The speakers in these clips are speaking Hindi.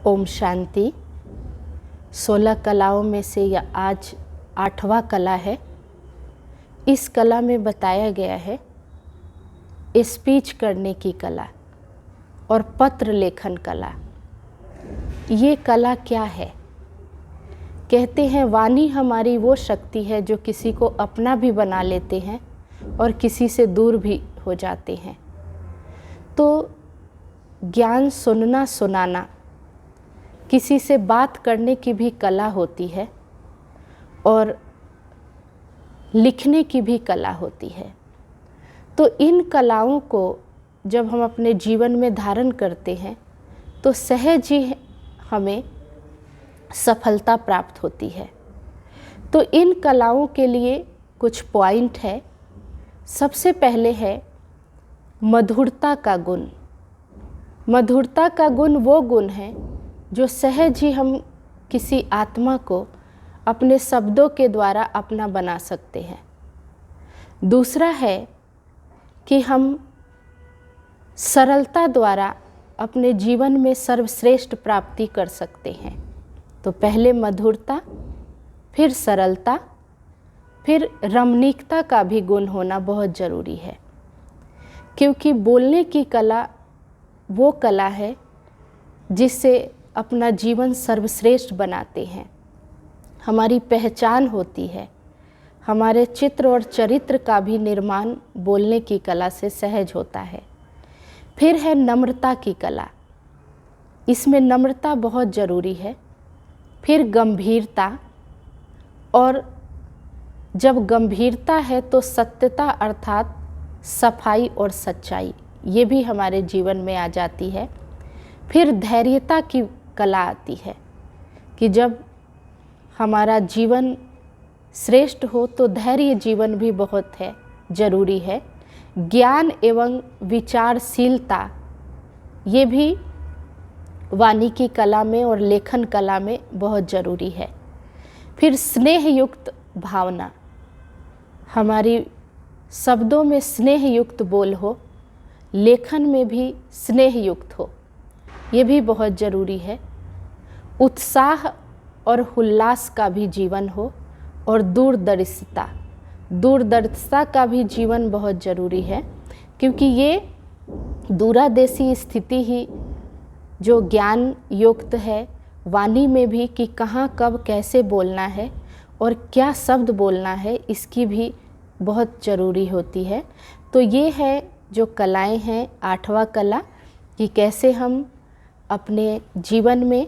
ओम शांति। 16 कलाओं में से यह आज 8वां कला है। इस कला में बताया गया है स्पीच करने की कला और पत्र लेखन कला। ये कला क्या है? कहते हैं वाणी हमारी वो शक्ति है जो किसी को अपना भी बना लेते हैं और किसी से दूर भी हो जाते हैं। तो ज्ञान सुनना सुनाना, किसी से बात करने की भी कला होती है और लिखने की भी कला होती है। तो इन कलाओं को जब हम अपने जीवन में धारण करते हैं तो सहज ही हमें सफलता प्राप्त होती है। तो इन कलाओं के लिए कुछ पॉइंट है। सबसे पहले है मधुरता का गुण। मधुरता का गुण वो गुण है जो सहज ही हम किसी आत्मा को अपने शब्दों के द्वारा अपना बना सकते हैं। दूसरा है कि हम सरलता द्वारा अपने जीवन में सर्वश्रेष्ठ प्राप्ति कर सकते हैं। तो पहले मधुरता, फिर सरलता, फिर रमणीकता का भी गुण होना बहुत ज़रूरी है, क्योंकि बोलने की कला वो कला है जिससे अपना जीवन सर्वश्रेष्ठ बनाते हैं। हमारी पहचान होती है, हमारे चित्र और चरित्र का भी निर्माण बोलने की कला से सहज होता है। फिर है नम्रता की कला। इसमें नम्रता बहुत ज़रूरी है। फिर गंभीरता, और जब गंभीरता है तो सत्यता अर्थात सफाई और सच्चाई, ये भी हमारे जीवन में आ जाती है। फिर धैर्यता की कला आती है कि जब हमारा जीवन श्रेष्ठ हो तो धैर्य जीवन भी बहुत है, ज़रूरी है। ज्ञान एवं विचारशीलता, ये भी वाणी की कला में और लेखन कला में बहुत ज़रूरी है। फिर स्नेह युक्त भावना, हमारी शब्दों में स्नेह युक्त बोल हो, लेखन में भी स्नेह युक्त हो, ये भी बहुत ज़रूरी है। उत्साह और उल्लास का भी जीवन हो और दूरदर्शिता का भी जीवन बहुत ज़रूरी है, क्योंकि ये दूरदेशी स्थिति ही जो ज्ञान युक्त है वाणी में भी, कि कहाँ कब कैसे बोलना है और क्या शब्द बोलना है, इसकी भी बहुत ज़रूरी होती है। तो ये है जो कलाएं हैं 8वां कला, कि कैसे हम अपने जीवन में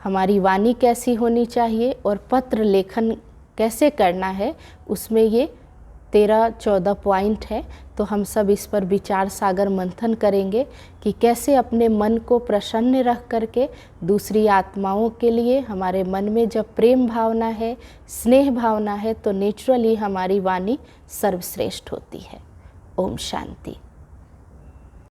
हमारी वाणी कैसी होनी चाहिए और पत्र लेखन कैसे करना है। उसमें ये 13-14 पॉइंट है। तो हम सब इस पर विचार सागर मंथन करेंगे कि कैसे अपने मन को प्रसन्न रख करके दूसरी आत्माओं के लिए, हमारे मन में जब प्रेम भावना है, स्नेह भावना है, तो नेचुरली हमारी वाणी सर्वश्रेष्ठ होती है। ओम शांति।